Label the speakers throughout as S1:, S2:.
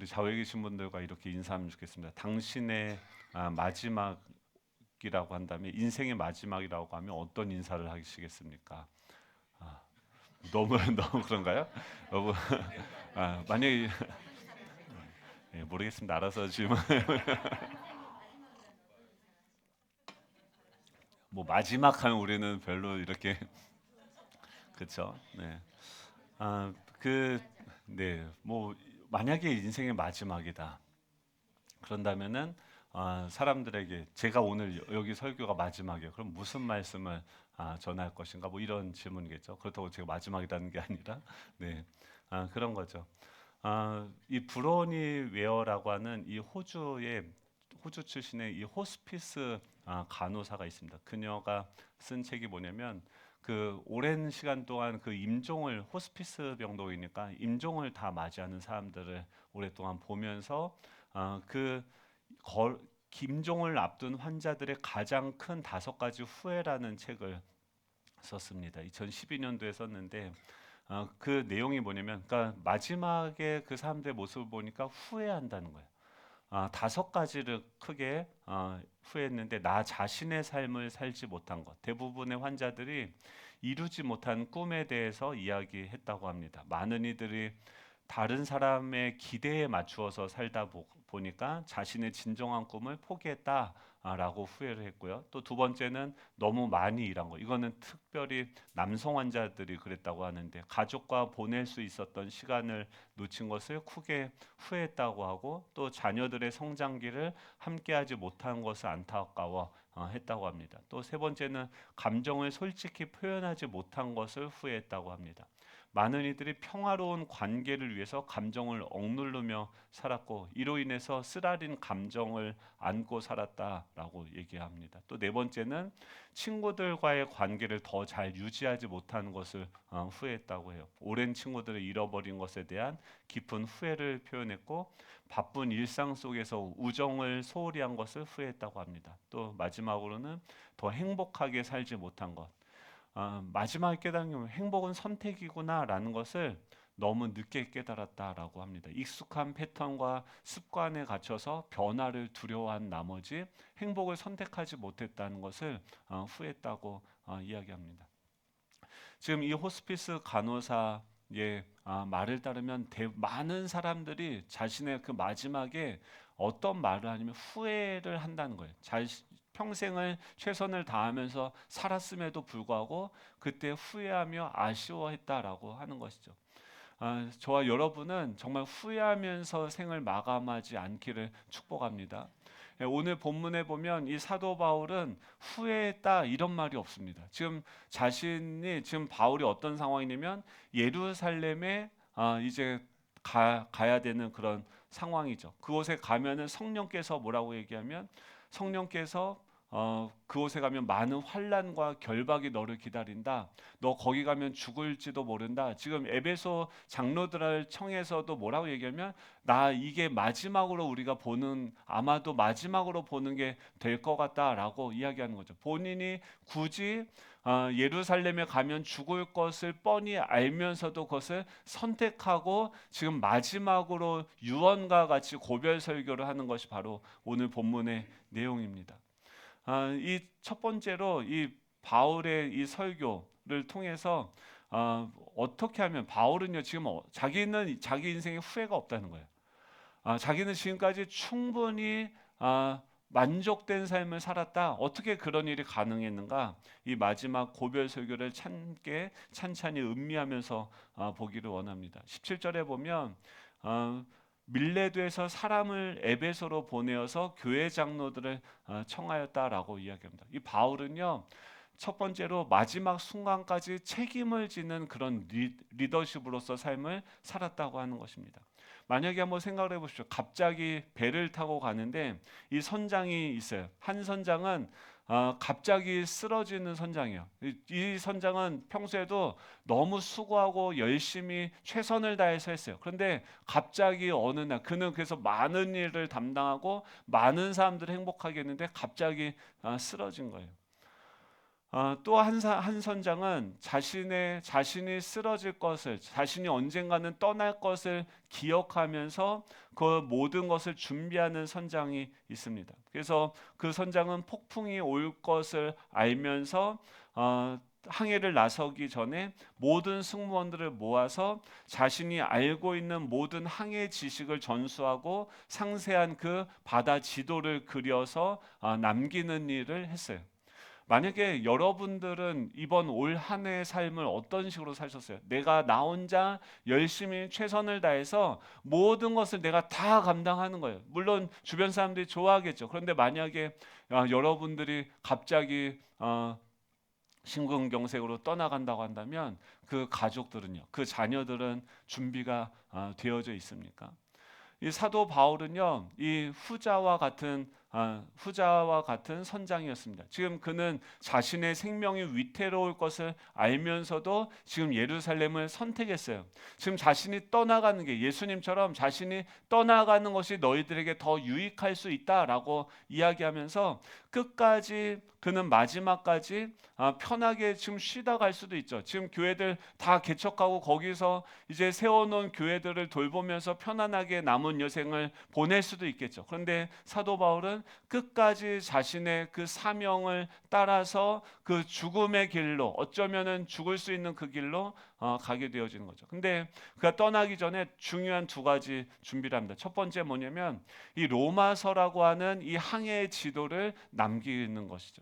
S1: 우리 좌우에 계신 분들과 이렇게 인사하면 좋겠습니다. 당신의 마지막이라고 한다면, 인생의 마지막이라고 하면 어떤 인사를 하시겠습니까? 아, 너무 너무 그런가요? 여러분, 만약에 예, 모르겠습니다. 알아서 질문. 뭐 마지막 하면 우리는 별로 이렇게 그렇죠. 네. 아, 그, 네, 뭐 만약에 인생의 마지막이다. 그런다면은 사람들에게 제가 오늘 여기 설교가 마지막이에요. 그럼 무슨 말씀을 전할 것인가? 뭐 이런 질문이겠죠. 그렇다고 제가 마지막이라는 게 아니라, 네, 그런 거죠. 이 브로니 웨어라고 하는 이 호주 출신의 이 호스피스 간호사가 있습니다. 그녀가 쓴 책이 뭐냐면 그 오랜 시간 동안 그 임종을 호스피스 병동이니까 임종을 다 맞이하는 사람들을 오랫동안 보면서 그 김종을 앞둔 환자들의 가장 큰 5가지 후회라는 책을 썼습니다. 2012년도에 썼는데 그 내용이 뭐냐면, 그러니까 마지막에 그 사람들의 모습을 보니까 후회한다는 거예요. 5가지를 크게 후회했는데 나 자신의 삶을 살지 못한 것. 대부분의 환자들이 이루지 못한 꿈에 대해서 이야기했다고 합니다. 많은 이들이 다른 사람의 기대에 맞추어서 살다 보니까 자신의 진정한 꿈을 포기했다라고 후회를 했고요. 또 두 번째는 너무 많이 일한 거. 이거는 특별히 남성 환자들이 그랬다고 하는데 가족과 보낼 수 있었던 시간을 놓친 것을 크게 후회했다고 하고, 또 자녀들의 성장기를 함께하지 못한 것을 안타까워 했다고 합니다. 또 세 번째는 감정을 솔직히 표현하지 못한 것을 후회했다고 합니다. 많은 이들이 평화로운 관계를 위해서 감정을 억누르며 살았고, 이로 인해서 쓰라린 감정을 안고 살았다라고 얘기합니다. 또 네 번째는 친구들과의 관계를 더 잘 유지하지 못한 것을 후회했다고 해요. 오랜 친구들을 잃어버린 것에 대한 깊은 후회를 표현했고, 바쁜 일상 속에서 우정을 소홀히 한 것을 후회했다고 합니다. 또 마지막으로는 더 행복하게 살지 못한 것. 마지막에 깨달은 게 행복은 선택이구나라는 것을 너무 늦게 깨달았다라고 합니다. 익숙한 패턴과 습관에 갇혀서 변화를 두려워한 나머지 행복을 선택하지 못했다는 것을 후회했다고 이야기합니다. 지금 이 호스피스 간호사의 말을 따르면 많은 사람들이 자신의 그 마지막에 어떤 말을 하냐면 후회를 한다는 거예요. 평생을 최선을 다하면서 살았음에도 불구하고 그때 후회하며 아쉬워했다라고 하는 것이죠. 저와 여러분은 정말 후회하면서 생을 마감하지 않기를 축복합니다. 예, 오늘 본문에 보면 이 사도 바울은 후회했다 이런 말이 없습니다. 지금 바울이 어떤 상황이냐면 예루살렘에 이제 가야 되는 그런 상황이죠. 그곳에 가면은 성령께서 뭐라고 얘기하면, 성령께서 그곳에 가면 많은 환난과 결박이 너를 기다린다. 너 거기 가면 죽을지도 모른다. 지금 에베소 장로들을 청해서도 뭐라고 얘기하면, 나 이게 마지막으로 우리가 보는, 아마도 마지막으로 보는 게 될 것 같다라고 이야기하는 거죠. 본인이 굳이 예루살렘에 가면 죽을 것을 뻔히 알면서도 그것을 선택하고 지금 마지막으로 유언과 같이 고별 설교를 하는 것이 바로 오늘 본문의 내용입니다. 이 첫 번째로 이 바울의 이 설교를 통해서 어떻게 하면 바울은요 지금 자기는 자기 인생에 후회가 없다는 거예요. 자기는 지금까지 충분히 만족된 삶을 살았다. 어떻게 그런 일이 가능했는가? 이 마지막 고별 설교를 찬찬히 음미하면서 보기를 원합니다. 17절에 보면 밀레도에서 사람을 에베소로 보내어서 교회 장로들을 청하였다라고 이야기합니다. 이 바울은요, 첫 번째로 마지막 순간까지 책임을 지는 그런 리더십으로서 삶을 살았다고 하는 것입니다. 만약에 한번 생각을 해보십시오. 갑자기 배를 타고 가는데 이 선장이 있어요. 한 선장은 갑자기 쓰러지는 선장이에요. 이 선장은 평소에도 너무 수고하고 열심히 최선을 다해서 했어요. 그런데 갑자기 어느 날 그는 그래서 많은 일을 담당하고 많은 사람들을 행복하게 했는데 갑자기 쓰러진 거예요. 또 한 선장은 자신이 쓰러질 것을, 자신이 언젠가는 떠날 것을 기억하면서 그 모든 것을 준비하는 선장이 있습니다. 그래서 그 선장은 폭풍이 올 것을 알면서 항해를 나서기 전에 모든 승무원들을 모아서 자신이 알고 있는 모든 항해 지식을 전수하고 상세한 그 바다 지도를 그려서 남기는 일을 했어요. 만약에 여러분들은 이번 올 한 해의 삶을 어떤 식으로 사셨어요? 내가 나 혼자 열심히 최선을 다해서 모든 것을 내가 다 감당하는 거예요. 물론 주변 사람들이 좋아하겠죠. 그런데 만약에 여러분들이 갑자기 심근경색으로 떠나간다고 한다면 그 가족들은요, 그 자녀들은 준비가 되어져 있습니까? 이 사도 바울은요, 이 후자와 같은 선장이었습니다. 지금 그는 자신의 생명이 위태로울 것을 알면서도 지금 예루살렘을 선택했어요. 지금 자신이 떠나가는 게, 예수님처럼 자신이 떠나가는 것이 너희들에게 더 유익할 수 있다라고 이야기하면서 끝까지, 그는 마지막까지 편하게 지금 쉬다 갈 수도 있죠. 지금 교회들 다 개척하고 거기서 이제 세워놓은 교회들을 돌보면서 편안하게 남은 여생을 보낼 수도 있겠죠. 그런데 사도 바울은 끝까지 자신의 그 사명을 따라서 그 죽음의 길로, 어쩌면은 죽을 수 있는 그 길로 가게 되어지는 거죠. 근데 그가 떠나기 전에 중요한 두 가지 준비를 합니다. 첫 번째 뭐냐면 이 로마서라고 하는 이 항해의 지도를 남기는 것이죠.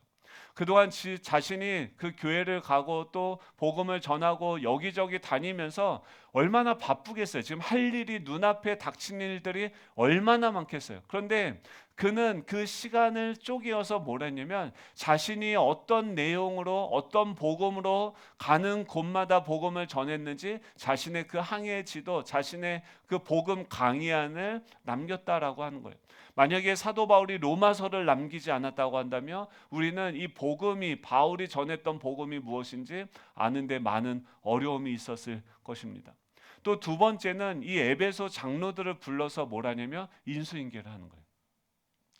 S1: 그동안 자신이 그 교회를 가고 또 복음을 전하고 여기저기 다니면서 얼마나 바쁘겠어요. 지금 할 일이, 눈앞에 닥친 일들이 얼마나 많겠어요. 그런데 그는 그 시간을 쪼개어서 뭘 했냐면 자신이 어떤 내용으로, 어떤 복음으로 가는 곳마다 복음을 전했는지 자신의 그 항해 지도, 자신의 그 복음 강의안을 남겼다라고 하는 거예요. 만약에 사도 바울이 로마서를 남기지 않았다고 한다면 우리는 이 복음이, 바울이 전했던 복음이 무엇인지 아는데 많은 어려움이 있었을 것입니다. 또 두 번째는 이 에베소 장로들을 불러서 뭘 하냐면 인수인계를 하는 거예요.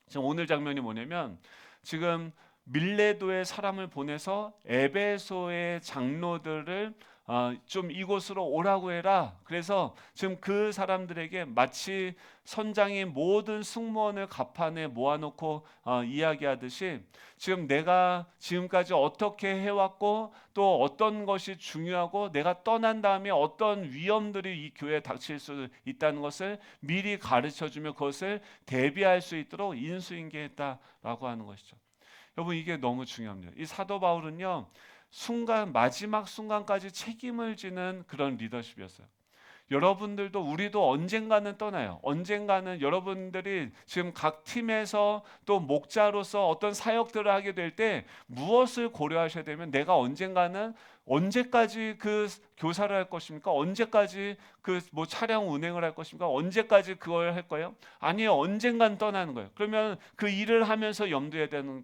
S1: 지금 오늘 장면이 뭐냐면 지금 밀레도의 사람을 보내서 에베소의 장로들을 좀 이곳으로 오라고 해라. 그래서 지금 그 사람들에게 마치 선장이 모든 승무원을 갑판에 모아놓고 이야기하듯이 지금 내가 지금까지 어떻게 해왔고 또 어떤 것이 중요하고 내가 떠난 다음에 어떤 위험들이 이 교회에 닥칠 수 있다는 것을 미리 가르쳐주며 그것을 대비할 수 있도록 인수인계했다라고 하는 것이죠. 여러분, 이게 너무 중요합니다. 이 사도 바울은요, 마지막 순간까지 책임을 지는 그런 리더십이었어요. 여러분들도, 우리도 언젠가는 떠나요. 언젠가는 여러분들이 지금 각 팀에서 또 목자로서 어떤 사역들을 하게 될 때 무엇을 고려하셔야 되면, 내가 언제까지 그 교사를 할 것입니까? 언제까지 그 뭐 차량 운행을 할 것입니까? 언제까지 그걸 할 거예요? 아니요, 언젠간 떠나는 거예요. 그러면 그 일을 하면서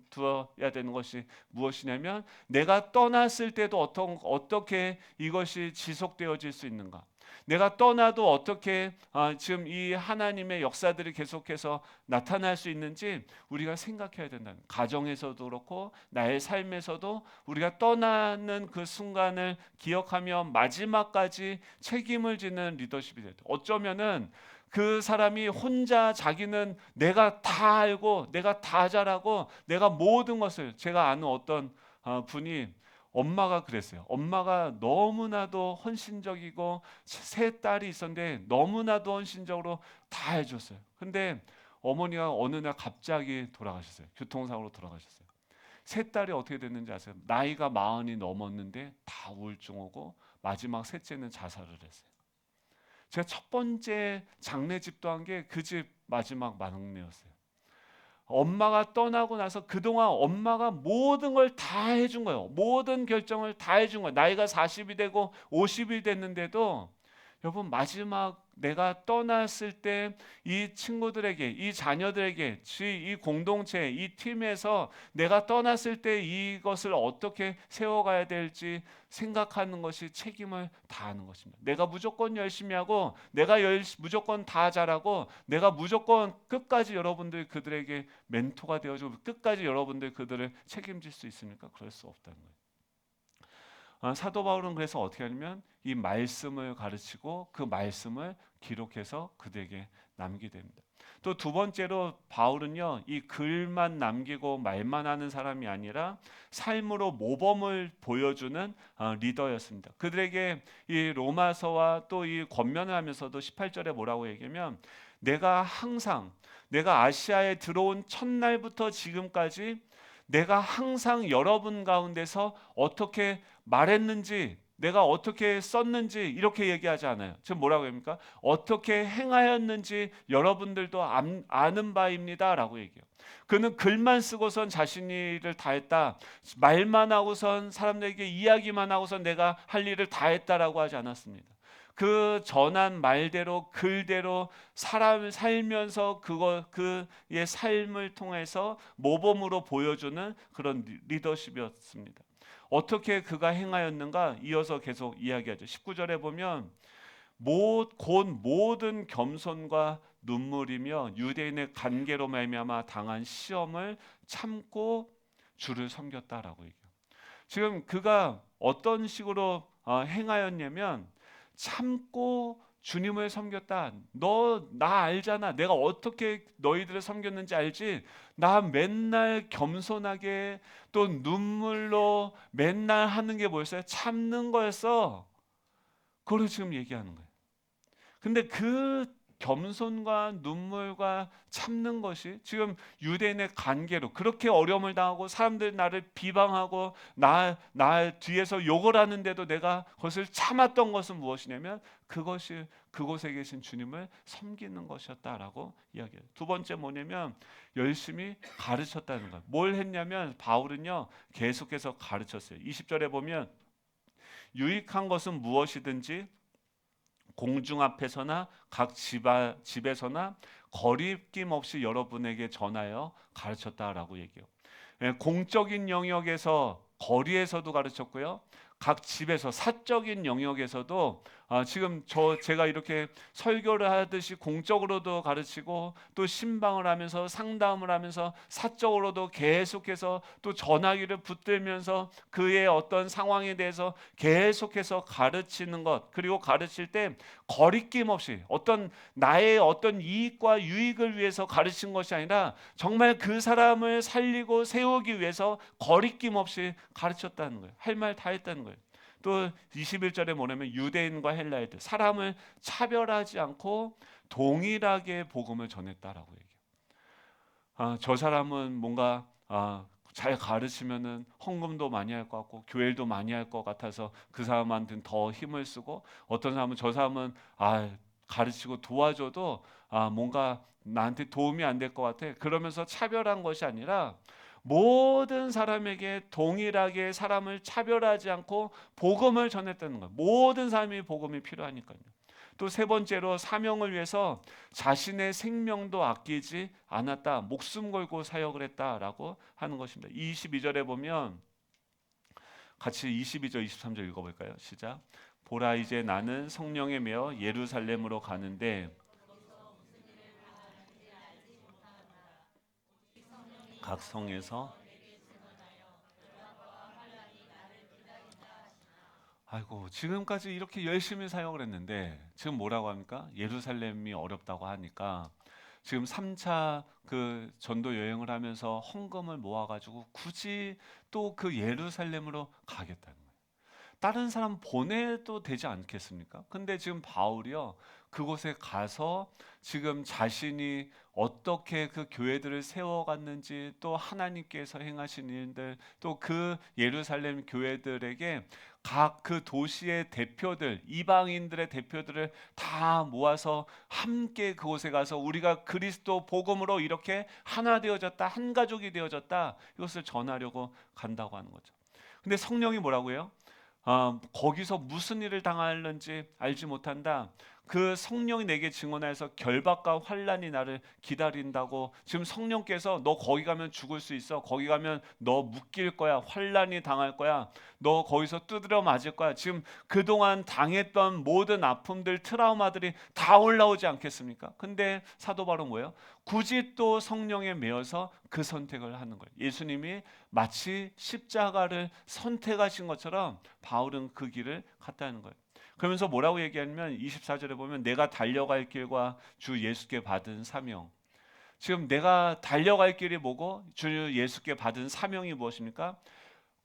S1: 두어야 되는 것이 무엇이냐면, 내가 떠났을 때도 어떻게 이것이 지속되어질 수 있는가? 내가 떠나도 어떻게 지금 이 하나님의 역사들이 계속해서 나타날 수 있는지 우리가 생각해야 된다는, 가정에서도 그렇고 나의 삶에서도 우리가 떠나는 그 순간을 기억하며 마지막까지 책임을 지는 리더십이 돼요. 어쩌면은 그 사람이 혼자, 자기는 내가 다 알고 내가 다 잘하고 내가 모든 것을, 제가 아는 어떤 분이, 엄마가 그랬어요. 엄마가 너무나도 헌신적이고 세 딸이 있었는데 너무나도 헌신적으로 다 해줬어요. 근데 어머니가 어느 날 갑자기 돌아가셨어요. 교통사고로 돌아가셨어요. 세 딸이 어떻게 됐는지 아세요? 나이가 40이 넘었는데 다 우울증 오고 마지막 셋째는 자살을 했어요. 제가 첫 번째 장례 집도한 게 그 집 마지막 막내였어요. 엄마가 떠나고 나서 그동안 엄마가 모든 걸 다 해준 거예요. 모든 결정을 다 해준 거예요. 나이가 40이 되고 50이 됐는데도, 여러분, 마지막 내가 떠났을 때 이 친구들에게, 이 자녀들에게, 이 공동체, 이 팀에서 내가 떠났을 때 이것을 어떻게 세워가야 될지 생각하는 것이 책임을 다하는 것입니다. 내가 무조건 열심히 하고 내가 무조건 다 잘하고 내가 무조건 끝까지 여러분들 그들에게 멘토가 되어주고 끝까지 여러분들 그들을 책임질 수 있습니까? 그럴 수 없다는 거예요. 사도 바울은 그래서 어떻게 하냐면 이 말씀을 가르치고 그 말씀을 기록해서 그들에게 남기게 됩니다. 또 두 번째로 바울은요, 이 글만 남기고 말만 하는 사람이 아니라 삶으로 모범을 보여주는 리더였습니다. 그들에게 이 로마서와 또 이 권면을 하면서도 18절에 뭐라고 얘기하면, 내가 아시아에 들어온 첫날부터 지금까지 내가 항상 여러분 가운데서 어떻게 말했는지, 내가 어떻게 썼는지 이렇게 얘기하지 않아요. 지금 뭐라고 합니까? 어떻게 행하였는지 여러분들도 아는 바입니다 라고 얘기해요. 그는 글만 쓰고선 자신 일을 다 했다, 말만 하고선 사람들에게 이야기만 하고선 내가 할 일을 다 했다라고 하지 않았습니다. 그 전한 말대로 글대로 사람을 살면서 그의 삶을 통해서 모범으로 보여주는 그런 리더십이었습니다. 어떻게 그가 행하였는가 이어서 계속 이야기하죠. 19절에 보면 곧 모든 겸손과 눈물이며 유대인의 관계로 말미암아 당한 시험을 참고 주를 섬겼다라고 얘기해요. 지금 그가 어떤 식으로 행하였냐면 참고 주님을 섬겼다. 너 나 알잖아. 내가 어떻게 너희들을 섬겼는지 알지? 나 맨날 겸손하게 또 눈물로 맨날 하는 게 뭐였어요? 참는 거였어. 그걸 지금 얘기하는 거예요. 근데 그 겸손과 눈물과 참는 것이 지금 유대인의 관계로 그렇게 어려움을 당하고 사람들이 나를 비방하고 나 뒤에서 욕을 하는데도 내가 그것을 참았던 것은 무엇이냐면 그것이 그곳에 계신 주님을 섬기는 것이었다라고 이야기해요. 두 번째 뭐냐면 열심히 가르쳤다는 거예요. 뭘 했냐면 바울은요 계속해서 가르쳤어요. 20절에 보면 유익한 것은 무엇이든지 공중 앞에서나 각 집에서나 거리낌 없이 여러분에게 전하여 가르쳤다라고 얘기해요. 공적인 영역에서 거리에서도 가르쳤고요. 각 집에서 사적인 영역에서도 지금 제가 이렇게 설교를 하듯이 공적으로도 가르치고 또 신방을 하면서 상담을 하면서 사적으로도 계속해서 또 전화기를 붙들면서 그의 어떤 상황에 대해서 계속해서 가르치는 것, 그리고 가르칠 때 거리낌 없이 나의 어떤 이익과 유익을 위해서 가르친 것이 아니라 정말 그 사람을 살리고 세우기 위해서 거리낌 없이 가르쳤다는 거예요. 할 말 다 했다는 거예요. 또 21절에 뭐냐면 유대인과 헬라인들 사람을 차별하지 않고 동일하게 복음을 전했다라고 얘기해요. 저 사람은 뭔가 잘 가르치면은 헌금도 많이 할 것 같고 교회도 많이 할 것 같아서 그 사람한테는 더 힘을 쓰고, 어떤 사람은 저 사람은 가르치고 도와줘도 뭔가 나한테 도움이 안 될 것 같아. 그러면서 차별한 것이 아니라 모든 사람에게 동일하게 사람을 차별하지 않고 복음을 전했다는 거예요. 모든 사람이 복음이 필요하니까요. 또 세 번째로 사명을 위해서 자신의 생명도 아끼지 않았다. 목숨 걸고 사역을 했다라고 하는 것입니다. 22절에 보면 같이 22절 23절 읽어볼까요? 시작. 보라 이제 나는 성령에 매어 예루살렘으로 가는데 각 성에서 아이고 지금까지 이렇게 열심히 사역을 했는데 지금 뭐라고 합니까? 예루살렘이 어렵다고 하니까 지금 3차 그 전도 여행을 하면서 헌금을 모아가지고 굳이 또 그 예루살렘으로 가겠다는 거예요. 다른 사람 보내도 되지 않겠습니까? 근데 지금 바울이요 그곳에 가서 지금 자신이 어떻게 그 교회들을 세워갔는지, 또 하나님께서 행하신 일들, 또 그 예루살렘 교회들에게 각 그 도시의 대표들, 이방인들의 대표들을 다 모아서 함께 그곳에 가서 우리가 그리스도 복음으로 이렇게 하나 되어졌다, 한 가족이 되어졌다, 이것을 전하려고 간다고 하는 거죠. 근데 성령이 뭐라고 해요? 거기서 무슨 일을 당하는지 알지 못한다. 그 성령이 내게 증언하여서 결박과 환난이 나를 기다린다고. 지금 성령께서 너 거기 가면 죽을 수 있어, 거기 가면 너 묶일 거야, 환난이 당할 거야, 너 거기서 두드려 맞을 거야. 지금 그동안 당했던 모든 아픔들, 트라우마들이 다 올라오지 않겠습니까? 근데 사도 바울은 뭐예요? 굳이 또 성령에 매여서 그 선택을 하는 거예요. 예수님이 마치 십자가를 선택하신 것처럼 바울은 그 길을 갔다는 거예요. 그러면서 뭐라고 얘기하냐면 24절에 보면 내가 달려갈 길과 주 예수께 받은 사명. 지금 내가 달려갈 길이 뭐고 주 예수께 받은 사명이 무엇입니까?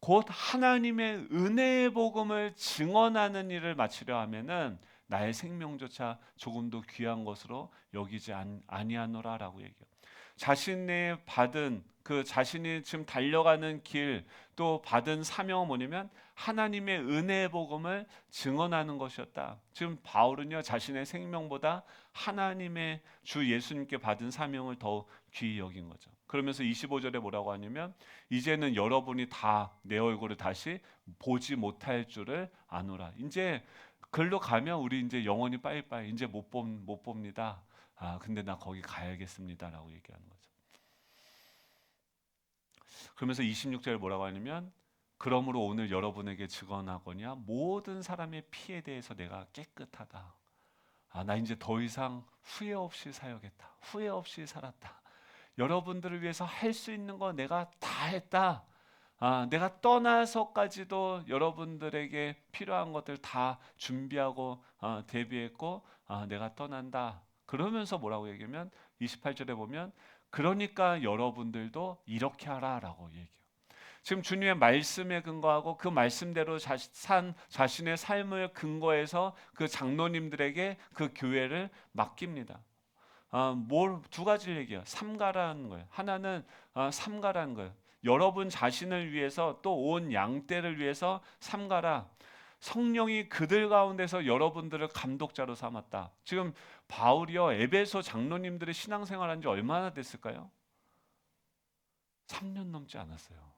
S1: 곧 하나님의 은혜의 복음을 증언하는 일을 마치려 하면은 나의 생명조차 조금도 귀한 것으로 여기지 아니하노라라고 얘기해요. 자신이 받은 그 자신이 지금 달려가는 길, 또 받은 사명은 뭐냐면 하나님의 은혜의 복음을 증언하는 것이었다. 지금 바울은요 자신의 생명보다 하나님의 주 예수님께 받은 사명을 더 귀히 여긴 거죠. 그러면서 25절에 뭐라고 하냐면 이제는 여러분이 다 내 얼굴을 다시 보지 못할 줄을 아노라. 이제 글로 가면 우리 이제 영원히 빠이빠이 이제 못 봅니다. 근데 나 거기 가야겠습니다라고 얘기하는 거죠. 그러면서 26절에 뭐라고 하냐면 그러므로 오늘 여러분에게 증언하거니와 모든 사람의 피에 대해서 내가 깨끗하다. 나 이제 더 이상 후회 없이 사역했다. 후회 없이 살았다. 여러분들을 위해서 할 수 있는 거 내가 다 했다. 내가 떠나서까지도 여러분들에게 필요한 것들 다 준비하고 대비했고 내가 떠난다. 그러면서 뭐라고 얘기하면 28절에 보면 그러니까 여러분들도 이렇게 하라라고 얘기해요. 지금 주님의 말씀에 근거하고 그 말씀대로 산 자신의 삶을 근거해서 그 장로님들에게 그 교회를 맡깁니다. 두 가지를 얘기해요. 삼가라는 거예요. 하나는 삼가라는 거예요. 여러분 자신을 위해서 또 온 양떼를 위해서 삼가라. 성령이 그들 가운데서 여러분들을 감독자로 삼았다. 지금 바울이요 에베소 장로님들의 신앙생활한 지 얼마나 됐을까요? 3년 넘지 않았어요.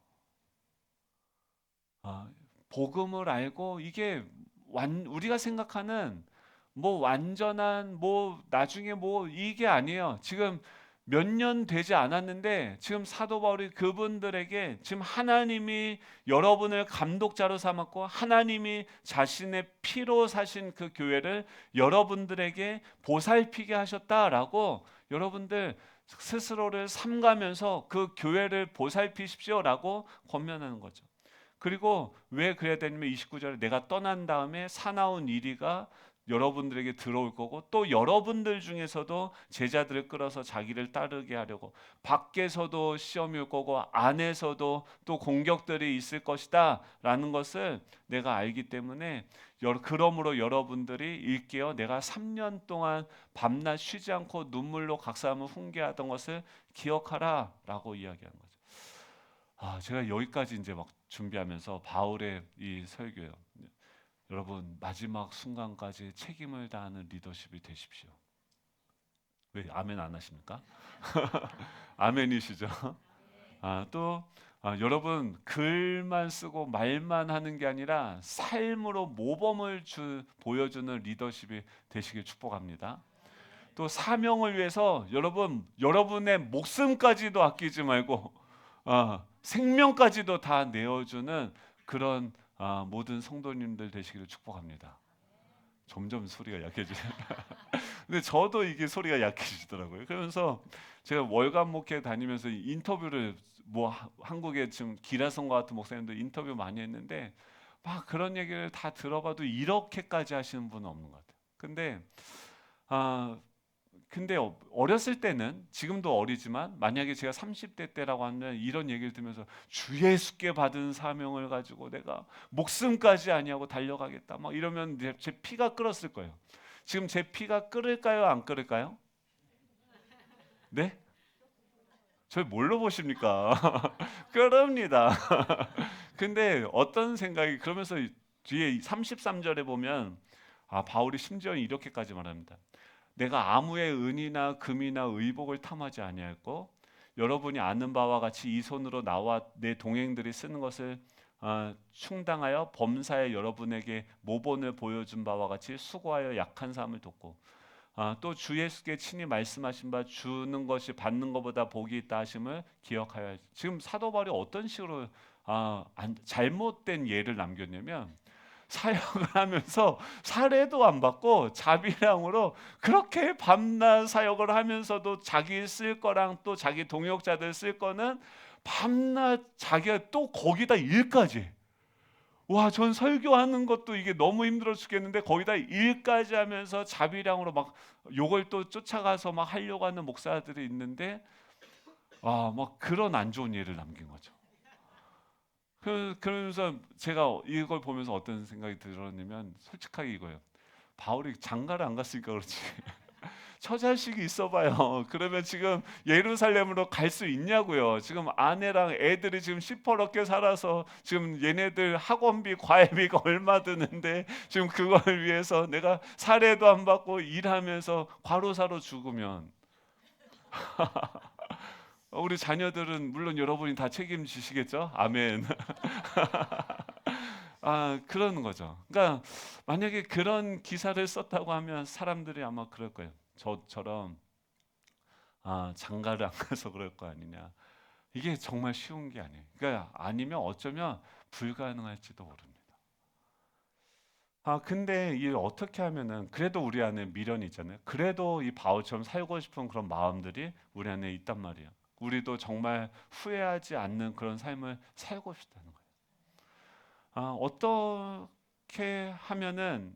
S1: 복음을 알고 이게 우리가 생각하는 뭐 완전한 뭐 나중에 뭐 이게 아니에요. 지금 몇 년 되지 않았는데 지금 사도 바울이 그분들에게 지금 하나님이 여러분을 감독자로 삼았고 하나님이 자신의 피로 사신 그 교회를 여러분들에게 보살피게 하셨다라고 여러분들 스스로를 삼가면서 그 교회를 보살피십시오라고 권면하는 거죠. 그리고 왜 그래야 되냐면 29절에 내가 떠난 다음에 사나운 이리가 여러분들에게 들어올 거고 또 여러분들 중에서도 제자들을 끌어서 자기를 따르게 하려고 밖에서도 시험이 올 거고 안에서도 또 공격들이 있을 것이다 라는 것을 내가 알기 때문에 그러므로 여러분들이 일깨어 내가 3년 동안 밤낮 쉬지 않고 눈물로 각사함을 훈계하던 것을 기억하라 라고 이야기하는 거죠. 제가 여기까지 이제 막 준비하면서 바울의 이 설교예요. 여러분 마지막 순간까지 책임을 다하는 리더십이 되십시오. 왜 아멘 안 하십니까? 아멘이시죠? 또 여러분 글만 쓰고 말만 하는 게 아니라 삶으로 모범을 보여주는 리더십이 되시길 축복합니다. 또 사명을 위해서 여러분의 목숨까지도 아끼지 말고 생명까지도 다 내어주는 그런 모든 성도님들 되시기를 축복합니다. 점점 소리가 약해지네. 근데 저도 이게 소리가 약해지더라고요. 그러면서 제가 월간 목회 다니면서 인터뷰를 뭐 한국의 지금 기라성과 같은 목사님들 인터뷰 많이 했는데 막 그런 얘기를 다 들어봐도 이렇게까지 하시는 분은 없는 것 같아요. 근데 어렸을 때는 지금도 어리지만 만약에 제가 30대 때라고 하면 이런 얘기를 들으면서 주 예수께 받은 사명을 가지고 내가 목숨까지 아니하고 달려가겠다 막 이러면 제 피가 끓었을 거예요. 지금 제 피가 끓을까요? 안 끓을까요? 네? 저 뭘로 보십니까? 끓습니다. 근데 어떤 생각이 그러면서 뒤에 33절에 보면 바울이 심지어 이렇게까지 말합니다. 내가 아무의 은이나 금이나 의복을 탐하지 아니하였고 여러분이 아는 바와 같이 이 손으로 나와 내 동행들이 쓰는 것을 충당하여 범사에 여러분에게 모본을 보여준 바와 같이 수고하여 약한 사람을 돕고, 또 주 예수께 친히 말씀하신 바 주는 것이 받는 것보다 복이 있다 하심을 기억하여. 지금 사도 바울이 어떤 식으로 잘못된 예를 남겼냐면, 사역을 하면서 사례도 안 받고 자비량으로 그렇게 밤낮 사역을 하면서도 자기 쓸 거랑 또 자기 동역자들 쓸 거는 밤낮 자기가 또 거기다 일까지. 와, 전 설교하는 것도 이게 너무 힘들어 죽겠는데 거기다 일까지 하면서 자비량으로 막 요걸 또 쫓아가서 막 하려고 하는 목사들이 있는데, 막 그런 안 좋은 예를 남긴 거죠. 그러면서 제가 이걸 보면서 어떤 생각이 들었냐면, 솔직하게 이거예요. 바울이 장가를 안 갔으니까 그렇지. 처자식이 있어봐요. 그러면 지금 예루살렘으로 갈 수 있냐고요. 지금 아내랑 애들이 지금 시퍼렇게 살아서 지금 얘네들 학원비, 과외비가 얼마 드는데 지금 그걸 위해서 내가 사례도 안 받고 일하면서 과로사로 죽으면 우리 자녀들은 물론 여러분이 다 책임지시겠죠? 아멘. 그러는 거죠. 그러니까 만약에 그런 기사를 썼다고 하면 사람들이 아마 그럴 거예요. 저처럼 장가를 안 가서 그럴 거 아니냐. 이게 정말 쉬운 게 아니에요. 그러니까 아니면 어쩌면 불가능할지도 모릅니다. 근데 이 어떻게 하면은 그래도 우리 안에 미련이 있잖아요. 그래도 이 바울처럼 살고 싶은 그런 마음들이 우리 안에 있단 말이에요. 우리도 정말 후회하지 않는 그런 삶을 살고 싶다는 거예요. 어떻게 하면은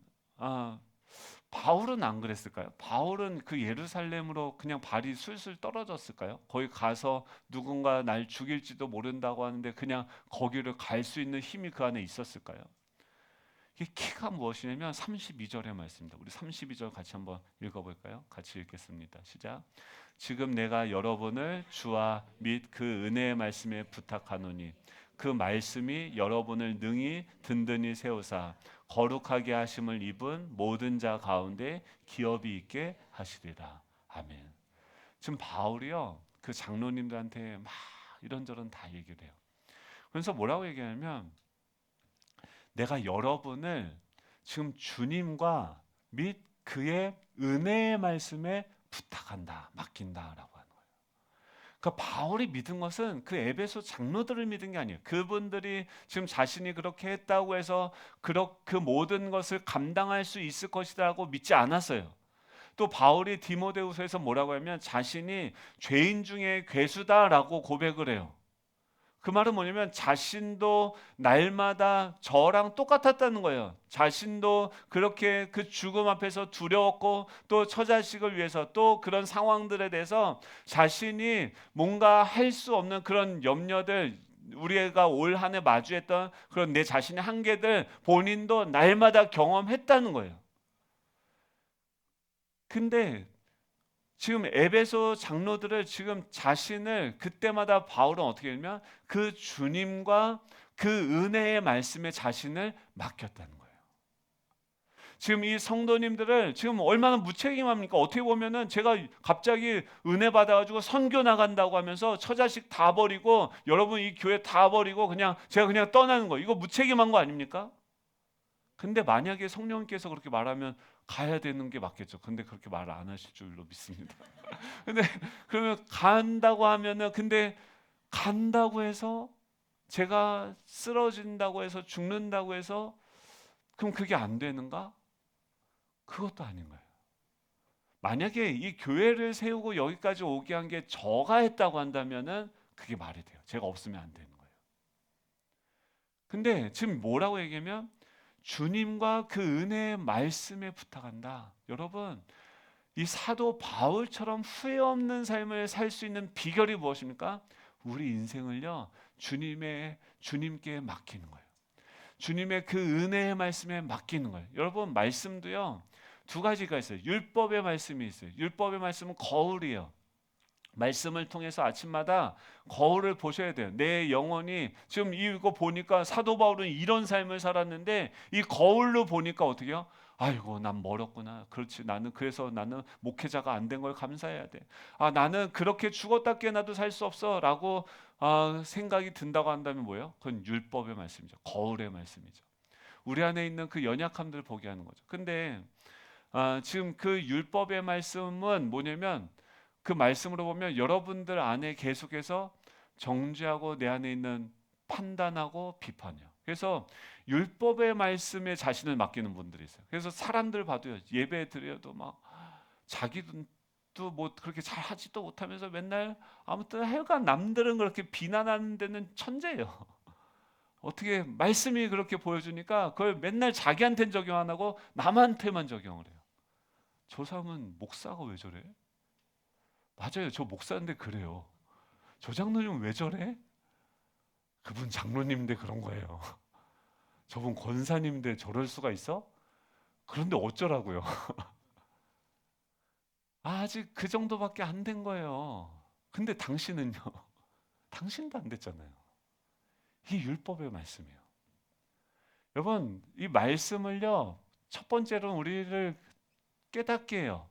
S1: 바울은 안 그랬을까요? 바울은 그 예루살렘으로 그냥 발이 술술 떨어졌을까요? 거기 가서 누군가 날 죽일지도 모른다고 하는데 그냥 거기를 갈 수 있는 힘이 그 안에 있었을까요? 이게 키가 무엇이냐면 32절의 말씀입니다. 우리 32절 같이 한번 읽어볼까요? 같이 읽겠습니다. 시작. 지금 내가 여러분을 주와 및 그 은혜의 말씀에 부탁하노니 그 말씀이 여러분을 능히 든든히 세우사 거룩하게 하심을 입은 모든 자 가운데 기업이 있게 하시리라. 아멘. 지금 바울이요, 그 장로님들한테 막 이런저런 다 얘기를 해요. 그래서 뭐라고 얘기하냐면, 내가 여러분을 지금 주님과 및 그의 은혜의 말씀에 부탁한다, 맡긴다라고 하는 거예요. 그러니까 바울이 믿은 것은 그 에베소 장로들을 믿은 게 아니에요. 그분들이 지금 자신이 그렇게 했다고 해서 그 모든 것을 감당할 수 있을 것이라고 믿지 않았어요. 또 바울이 디모데후서에서 뭐라고 하면 자신이 죄인 중에 괴수다라고 고백을 해요. 그 말은 뭐냐면 자신도 날마다 저랑 똑같았다는 거예요. 자신도 그렇게 그 죽음 앞에서 두려웠고 또 처자식을 위해서 또 그런 상황들에 대해서 자신이 뭔가 할 수 없는 그런 염려들, 우리가 올 한 해 마주했던 그런 내 자신의 한계들 본인도 날마다 경험했다는 거예요. 근데 지금 에베소 장로들을 지금 자신을 그때마다 바울은 어떻게 하냐면 그 주님과 그 은혜의 말씀에 자신을 맡겼다는 거예요. 지금 이 성도님들을 지금 얼마나 무책임합니까? 어떻게 보면은 제가 갑자기 은혜 받아가지고 선교 나간다고 하면서 처자식 다 버리고 여러분 이 교회 다 버리고 제가 그냥 떠나는 거, 이거 무책임한 거 아닙니까? 근데 만약에 성령님께서 그렇게 말하면 가야 되는 게 맞겠죠. 근데 그렇게 말 안 하실 줄로 믿습니다. 근데 그러면 간다고 하면은, 근데 간다고 해서 제가 쓰러진다고 해서 죽는다고 해서 그럼 그게 안 되는가? 그것도 아닌 거예요. 만약에 이 교회를 세우고 여기까지 오게 한 게 저가 했다고 한다면은 그게 말이 돼요. 제가 없으면 안 되는 거예요. 근데 지금 뭐라고 얘기하면 주님과 그 은혜의 말씀에 부탁한다. 여러분, 이 사도 바울처럼 후회 없는 삶을 살 수 있는 비결이 무엇입니까? 우리 인생을요, 주님께 맡기는 거예요. 주님의 그 은혜의 말씀에 맡기는 거예요. 여러분, 말씀도요, 두 가지가 있어요. 율법의 말씀이 있어요. 율법의 말씀은 거울이에요. 말씀을 통해서 아침마다 거울을 보셔야 돼요. 내 영혼이 지금 이거 보니까 사도 바울은 이런 삶을 살았는데 이 거울로 보니까 어떻게 해요? 아이고 난 멀었구나. 그렇지, 나는 그래서 나는 목회자가 안 된 걸 감사해야 돼. 나는 그렇게 죽었다 깨어나도 살 수 없어라고 생각이 든다고 한다면 뭐예요? 그건 율법의 말씀이죠. 거울의 말씀이죠. 우리 안에 있는 그 연약함들을 보게 하는 거죠. 근데 지금 그 율법의 말씀은 뭐냐면, 그 말씀으로 보면 여러분들 안에 계속해서 정죄하고 내 안에 있는 판단하고 비판이요. 그래서 율법의 말씀에 자신을 맡기는 분들이 있어요. 그래서 사람들 봐도요, 예배 드려도 막 자기도 뭐 그렇게 잘 하지도 못하면서 맨날 아무튼 하여간 남들은 그렇게 비난하는 데는 천재예요. 어떻게 말씀이 그렇게 보여주니까 그걸 맨날 자기한테는 적용 안 하고 남한테만 적용을 해요. 저 사람은 목사가 왜 저래? 맞아요, 저 목사인데 그래요. 저 장로님은 왜 저래? 그분 장로님인데 그런 거예요. 저분 권사님인데 저럴 수가 있어? 그런데 어쩌라고요? 아직 그 정도밖에 안 된 거예요. 근데 당신은요? 당신도 안 됐잖아요. 이 율법의 말씀이에요. 여러분, 이 말씀을요, 첫 번째로는 우리를 깨닫게 해요.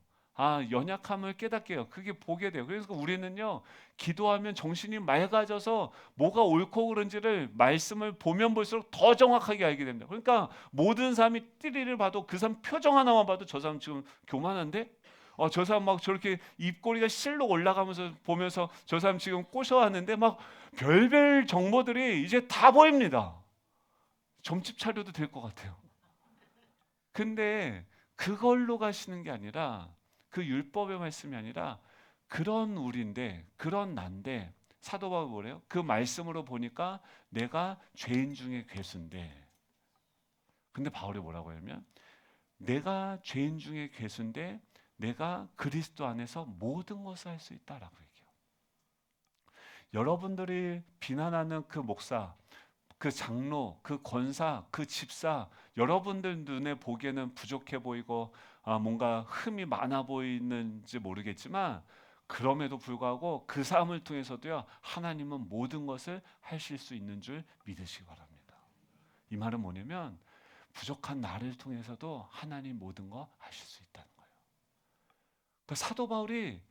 S1: 연약함을 깨닫게 해요. 그게 보게 돼요. 그래서 우리는요, 기도하면 정신이 맑아져서 뭐가 옳고 그른지를 말씀을 보면 볼수록 더 정확하게 알게 됩니다. 그러니까 모든 사람이 띠리를 봐도 그 사람 표정 하나만 봐도 저 사람 지금 교만한데? 저 사람 막 저렇게 입꼬리가 실로 올라가면서 보면서 저 사람 지금 꼬셔하는데 막 별별 정보들이 이제 다 보입니다. 점집 차려도 될 것 같아요. 근데 그걸로 가시는 게 아니라, 그 율법의 말씀이 아니라 그런 우리인데, 그런 난데, 사도 바울이 뭐래요? 그 말씀으로 보니까 내가 죄인 중에 괴수인데, 근데 바울이 뭐라고 하냐면, 내가 죄인 중에 괴수인데 내가 그리스도 안에서 모든 것을 할 수 있다라고 얘기해요. 여러분들이 비난하는 그 목사, 그 장로, 그 권사, 그 집사, 여러분들 눈에 보기에는 부족해 보이고 뭔가 흠이 많아 보이는지 모르겠지만, 그럼에도 불구하고 그 삶을 통해서도요, 하나님은 모든 것을 하실 수 있는 줄 믿으시기 바랍니다. 이 말은 뭐냐면, 부족한 나를 통해서도 하나님 모든 거 하실 수 있다는 거예요. 그러니까 사도 바울이,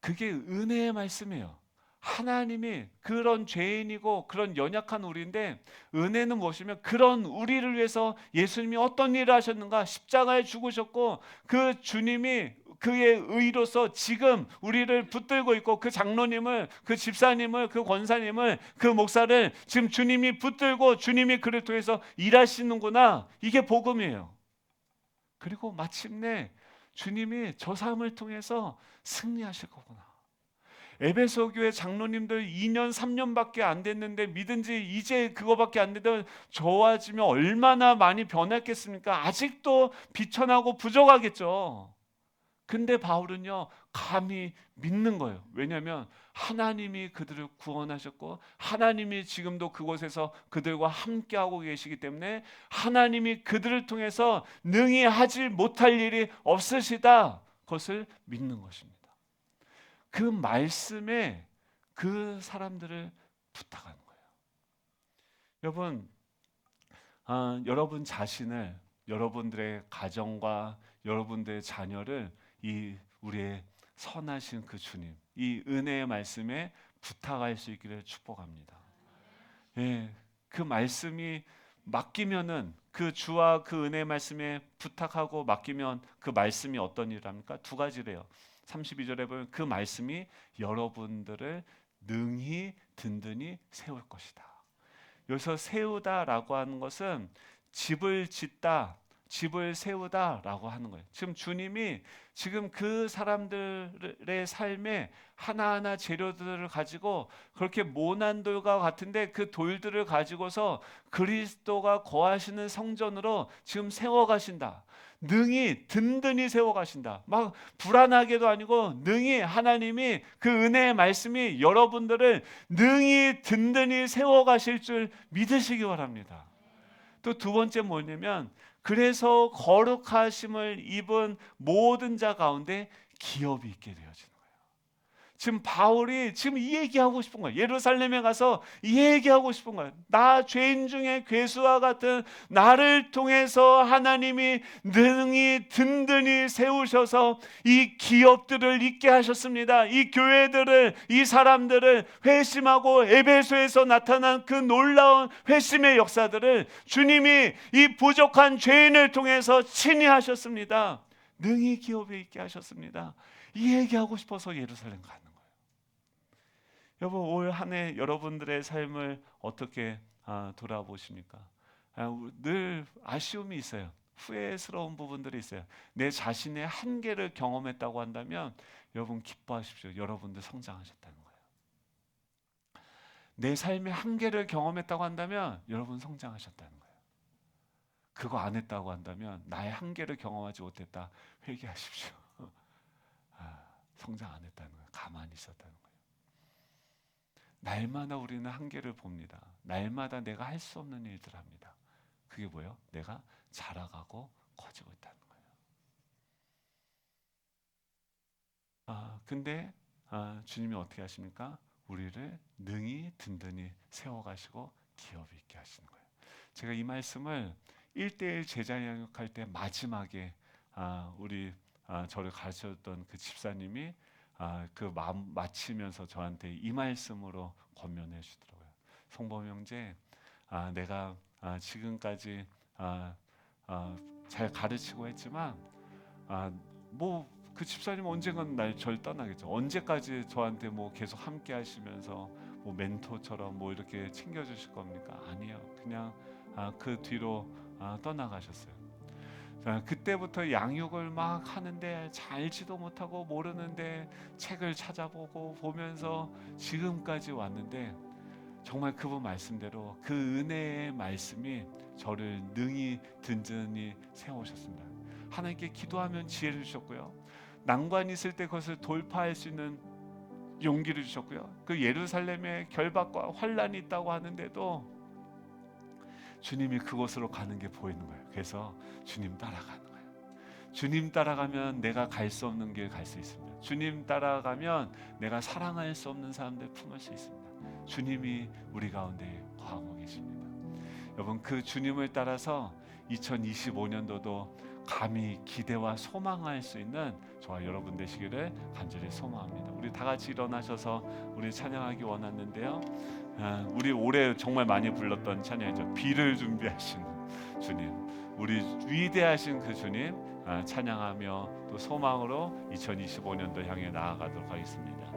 S1: 그게 은혜의 말씀이에요. 하나님이 그런 죄인이고 그런 연약한 우리인데, 은혜는 무엇이면 그런 우리를 위해서 예수님이 어떤 일을 하셨는가, 십자가에 죽으셨고 그 주님이 그의 의로서 지금 우리를 붙들고 있고, 그 장로님을, 그 집사님을, 그 권사님을, 그 목사를 지금 주님이 붙들고 주님이 그를 통해서 일하시는구나. 이게 복음이에요. 그리고 마침내 주님이 저 사람을 통해서 승리하실 거구나. 에베소 교회 장로님들 2년 3년밖에 안 됐는데 믿은 지 이제 그거밖에 안 되던 좋아지면 얼마나 많이 변했겠습니까? 아직도 비천하고 부족하겠죠. 근데 바울은요, 감히 믿는 거예요. 왜냐하면 하나님이 그들을 구원하셨고 하나님이 지금도 그곳에서 그들과 함께하고 계시기 때문에 하나님이 그들을 통해서 능히 하지 못할 일이 없으시다, 그것을 믿는 것입니다. 그 말씀에 그 사람들을 부탁하는 거예요. 여러분, 여러분 자신을, 여러분들의 가정과 여러분들의 자녀를 이 우리의 선하신 그 주님, 이 은혜의 말씀에 부탁할 수 있기를 축복합니다. 예, 그 말씀이 맡기면은, 그 주와 그 은혜의 말씀에 부탁하고 맡기면 그 말씀이 어떤 일을 합니까? 두 가지래요. 32절에 보면 그 말씀이 여러분들을 능히 든든히 세울 것이다. 여기서 세우다라고 하는 것은 집을 짓다, 집을 세우다라고 하는 거예요. 지금 주님이 지금 그 사람들의 삶에 하나하나 재료들을 가지고 그렇게 모난 돌과 같은데 그 돌들을 가지고서 그리스도가 거하시는 성전으로 지금 세워가신다. 능히 든든히 세워가신다. 막 불안하게도 아니고 능히, 하나님이 그 은혜의 말씀이 여러분들을 능히 든든히 세워가실 줄 믿으시기 바랍니다. 또 두 번째 뭐냐면, 그래서 거룩하심을 입은 모든 자 가운데 기업이 있게 되어지는 거예요. 지금 바울이 지금 이 얘기하고 싶은 거예요. 예루살렘에 가서 이 얘기하고 싶은 거예요. 나 죄인 중에 괴수와 같은 나를 통해서 하나님이 능히 든든히 세우셔서 이 기업들을 있게 하셨습니다. 이 교회들을, 이 사람들을 회심하고 에베소에서 나타난 그 놀라운 회심의 역사들을 주님이 이 부족한 죄인을 통해서 친히 하셨습니다. 능히 기업에 있게 하셨습니다. 이 얘기하고 싶어서 예루살렘 가는 거예요. 여러분, 올 한 해 여러분들의 삶을 어떻게 돌아보십니까? 늘 아쉬움이 있어요. 후회스러운 부분들이 있어요. 내 자신의 한계를 경험했다고 한다면 여러분 기뻐하십시오. 여러분들 성장하셨다는 거예요. 내 삶의 한계를 경험했다고 한다면 여러분 성장하셨다는 거예요. 그거 안 했다고 한다면 나의 한계를 경험하지 못했다. 회개하십시오. 성장 안 했다는 거예요. 가만히 있었다는 거예요. 날마다 우리는 한계를 봅니다. 날마다 내가 할 수 없는 일들을 합니다. 그게 뭐예요? 내가 자라가고 커지고 있다는 거예요. 근데 주님이 어떻게 하십니까? 우리를 능히 든든히 세워가시고 기업이 있게 하시는 거예요. 제가 이 말씀을 1:1 제자 양육할 때 마지막에 우리 저를 가르쳐줬던 그 집사님이 그 마치면서 저한테 이 말씀으로 권면해 주더라고요. 송범 형제, 내가 지금까지 잘 가르치고 했지만 뭐 그 집사님 언젠간 절 떠나겠죠. 언제까지 저한테 뭐 계속 함께 하시면서 뭐 멘토처럼 뭐 이렇게 챙겨주실 겁니까? 아니요. 그냥 그 뒤로 떠나가셨어요. 그때부터 양육을 막 하는데 잘 알지도 못하고 모르는데 책을 찾아보고 보면서 지금까지 왔는데 정말 그분 말씀대로 그 은혜의 말씀이 저를 능히 든든히 세우셨습니다. 하나님께 기도하면 지혜를 주셨고요. 난관이 있을 때 그것을 돌파할 수 있는 용기를 주셨고요. 그 예루살렘에 결박과 환란이 있다고 하는데도 주님이 그곳으로 가는 게 보이는 거예요. 그래서 주님 따라가는 거예요. 주님 따라가면 내가 갈 수 없는 길 갈 수 있습니다. 주님 따라가면 내가 사랑할 수 없는 사람들 품을 수 있습니다. 주님이 우리 가운데 거하고 계십니다. 여러분, 그 주님을 따라서 2025년도도 감히 기대와 소망할 수 있는 저와 여러분 되시기를 간절히 소망합니다. 우리 다 같이 일어나셔서 우리 찬양하기 원하는데요. 우리 올해 정말 많이 불렀던 찬양이죠. 비를 준비하신 주님, 우리 위대하신 그 주님 찬양하며 또 소망으로 2025년도 향해 나아가도록 하겠습니다.